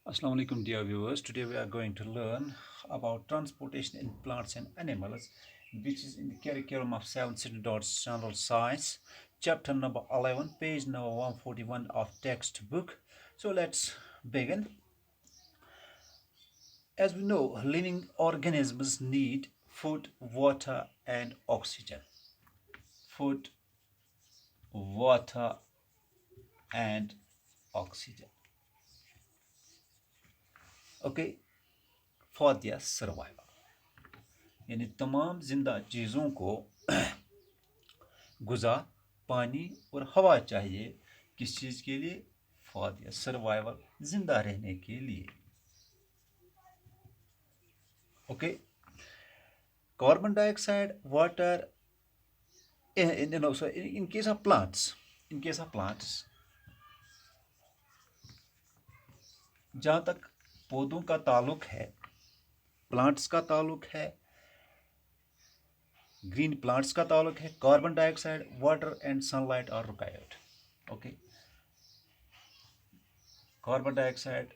Assalamu alaikum dear viewers. Today we are going to learn about transportation in plants and animals, which is in the curriculum of 7th Standard General Science, chapter number 11, page number 141 of textbook. So let's begin. As we know, living organisms need food, water and oxygen. Food, water and oxygen. Okay, for their survival. यानी तमाम जिंदा चीज़ों को गुज़ा, पानी और हवा चाहिए। किस चीज़ के लिए? फॉर दियर सर्वाइवल, जिंदा रहने के लिए। Okay, carbon dioxide, water, in case of plants, जहाँ तक पौधों का ताल्लुक है, प्लांट्स का ताल्लुक है, ग्रीन प्लांट्स का ताल्लुक है, carbon dioxide, water and sunlight are required. Okay, carbon dioxide,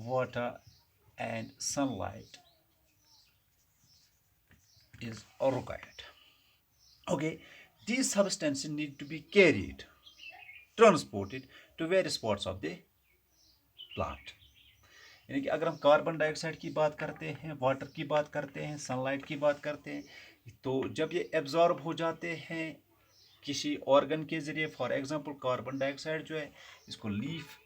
water and sunlight is required. Okay, these substances need to be carried, transported to various parts of the plant. यानी कि अगर हम carbon dioxide की बात करते हैं, water की बात करते हैं, सनलाइट की बात करते हैं, तो जब ये एब्जॉर्ब हो जाते हैं किसी ऑर्गन के ज़रिए, फॉर एग्जांपल कार्बन डाइऑक्साइड जो है इसको लीफ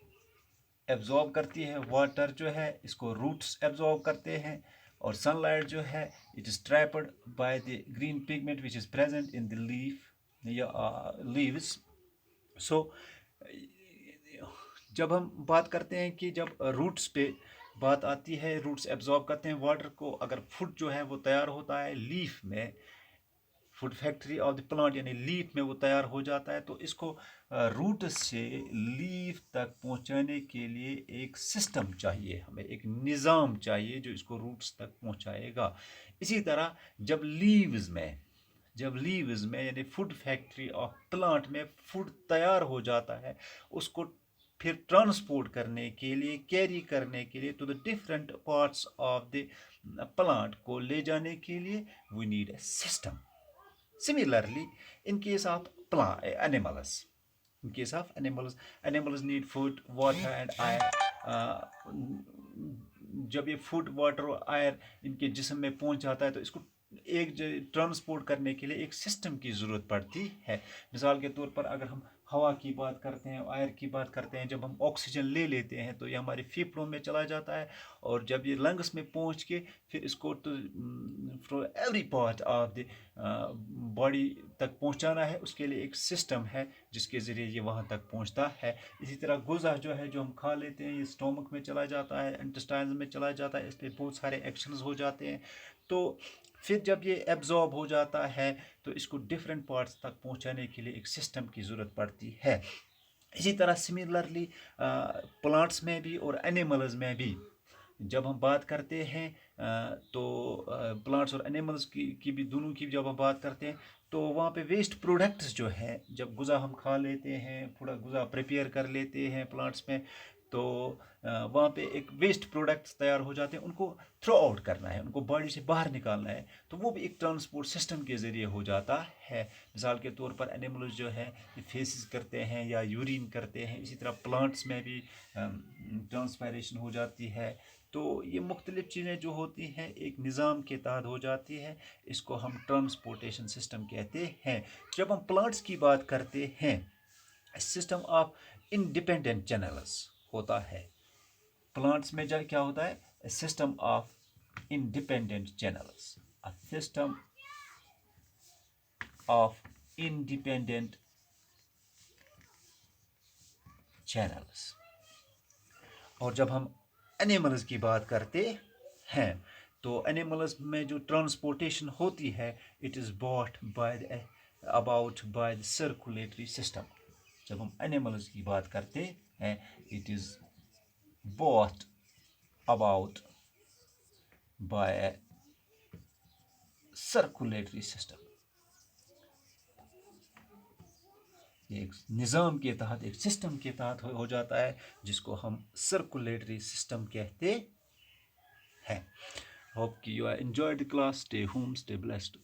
एब्जॉर्ब करती है, वाटर जो है इसको रूट्स एब्जॉर्ब करते हैं, और सनलाइट जो है it is trapped by the green pigment which is present in the leaves. So जब हम बात करते हैं कि जब रूट्स पे बात आती है, रूट्स एब्जॉर्ब करते हैं वाटर को, अगर फूड जो है वो तैयार होता है लीफ में, food factory of the plant यानी लीफ में वो तैयार हो जाता है, तो इसको रूट से लीफ तक पहुंचाने के लिए एक सिस्टम चाहिए, हमें एक निज़ाम चाहिए जो इसको रूट्स तक पहुंचाएगा. इसी तरह जब लीव्स में यानी फूड फैक्ट्री ऑफ प्लांट में फूड तैयार हो जाता है, उसको फिर ट्रांसपोर्ट करने के लिए, कैरी करने के लिए to the different parts of the plant को ले जाने के लिए we need a system. Similarly, in case of animals, animals need food, water and air. जब ये फूड, वाटर और आयर इनके जिस्म में पहुंच जाता है, तो इसको एक ट्रांसपोर्ट करने के लिए एक सिस्टम की ज़रूरत पड़ती है. मिसाल के तौर पर अगर हम हवा की बात करते हैं, आयर की बात करते हैं, जब हम ऑक्सीजन ले लेते हैं तो ये हमारे फेफड़ों में चला जाता है, और जब ये लंग्स में पहुंच के फिर इसको to every part of the body तक पहुंचाना है, उसके लिए एक सिस्टम है जिसके ज़रिए ये वहाँ तक पहुंचता है. इसी तरह गुज़ा जो है, जो हम खा लेते हैं, ये स्टोमक में चला जाता है, इंटेस्टाइन में चला जाता है, इस पर बहुत सारे एक्शंस हो जाते हैं. तो फिर जब ये एब्जॉर्ब हो जाता है तो इसको डिफरेंट पार्ट्स तक पहुंचाने के लिए एक सिस्टम की ज़रूरत पड़ती है. इसी तरह सिमिलरली प्लांट्स में भी और एनिमल्स में भी जब हम बात करते हैं, तो प्लांट्स और एनिमल्स की भी, दोनों की जब हम बात करते हैं, तो वहाँ पे वेस्ट प्रोडक्ट्स जो है, जब गुज़ा हम खा लेते हैं, थोड़ा गुज़ा प्रिपेयर कर लेते हैं प्लांट्स में, तो वहाँ पे एक वेस्ट प्रोडक्ट्स तैयार हो जाते हैं, उनको थ्रो आउट करना है, उनको बॉडी से बाहर निकालना है, तो वो भी एक ट्रांसपोर्ट सिस्टम के ज़रिए हो जाता है. मिसाल के तौर पर एनिमल्स जो है फेसिस करते हैं या यूरिन करते हैं, इसी तरह प्लांट्स में भी ट्रांसपायरेशन हो जाती है. तो ये मुख्तलिफ़ चीज़ें जो होती हैं एक निज़ाम के तहत हो जाती है, इसको हम ट्रांसपोर्टेशन सिस्टम कहते हैं. जब हम प्लांट्स की बात करते हैं, सिस्टम ऑफ इंडिपेंडेंट चैनल्स होता है. प्लांट्स में जब क्या होता है, system of independent channels, a system of independent channels. और जब हम एनिमल्स की बात करते हैं, तो एनिमल्स में जो ट्रांसपोर्टेशन होती है, it is brought by about by the circulatory system. जब हम एनिमल्स की बात करते हैं, it is brought about by circulatory system. ये एक निज़ाम के तहत, एक सिस्टम के तहत हो जाता है, जिसको हम सर्कुलेटरी सिस्टम कहते हैं। होप कि you are enjoyed class, stay home, stay blessed.